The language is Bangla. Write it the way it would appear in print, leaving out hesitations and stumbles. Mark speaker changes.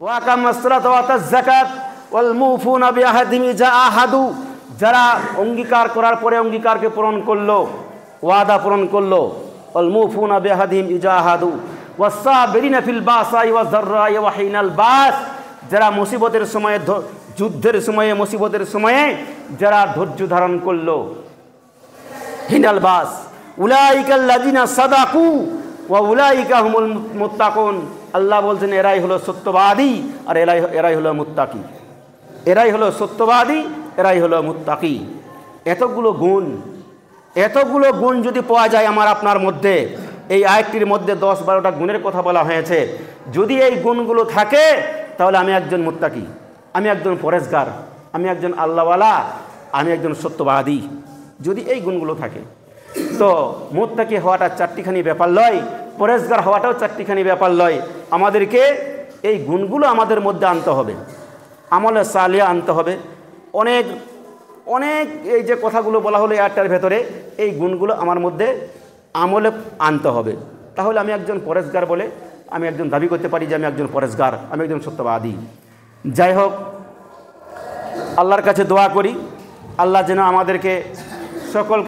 Speaker 1: ওয়া আকামাস সালাতা ওয়া আতাজ যাকাত ওয়াল মুফুনা বিআহদিহিম ইযা আহাদু, যারা অঙ্গীকার করার পরে অঙ্গীকারকে পূরণ করলো, ওয়াদা পূরণ করলো। ওয়াল মুফুনা বিআহদিহিম ইযা আহাদু ওয়াস সাবিরিনা ফিল বাসাই ওয়াজ যাররাই ওয়া হিনাল বাস, যারা মুসিবতের সময়ে, যুদ্ধের সময়ে, মুসিবতের সময়ে যারা ধৈর্য ধারণ করলো। হিনাল বাস উলাইকাল্লাযিনা সাদাকু ওয়া উলাইকা হুমুল মুত্তাকুন, আল্লাহ বলছেন এরাই হলো সত্যবাদী আর এরাই হলো মুত্তাকি। এরাই হলো সত্যবাদী, এরাই হলো মুত্তাকি। এতগুলো গুণ যদি পাওয়া যায় আমার আপনার মধ্যে, এই আয়াতটির মধ্যে 10-12টা গুণের কথা বলা হয়েছে, যদি এই গুণগুলো থাকে তাহলে আমি একজন মুত্তাকি, আমি একজন পরেজগার, আমি একজন আল্লাহওয়ালা, আমি একজন সত্যবাদী। যদি এই গুণগুলো থাকে তো মুত্তাকি হওয়াটা চারটিখানি ব্যাপার লয়, পরেজগার হওয়াটাও চারটিখানি ব্যাপার লয়। আমাদেরকে এই গুণগুলো আমাদের মধ্যে আনতে হবে, আমলে সালিহা আনতে হবে। অনেক অনেক এই যে কথাগুলো বলা হলো এয়ারটার ভেতরে, এই গুণগুলো আমার মধ্যে আমলে আনতে হবে। তাহলে আমি একজন পরেজগার বলে আমি একজন দাবি করতে পারি যে আমি একজন পরেজগার, আমি একজন সত্যবাদী। যাই হোক, আল্লাহর কাছে দোয়া করি আল্লাহ যেন আমাদেরকে সকল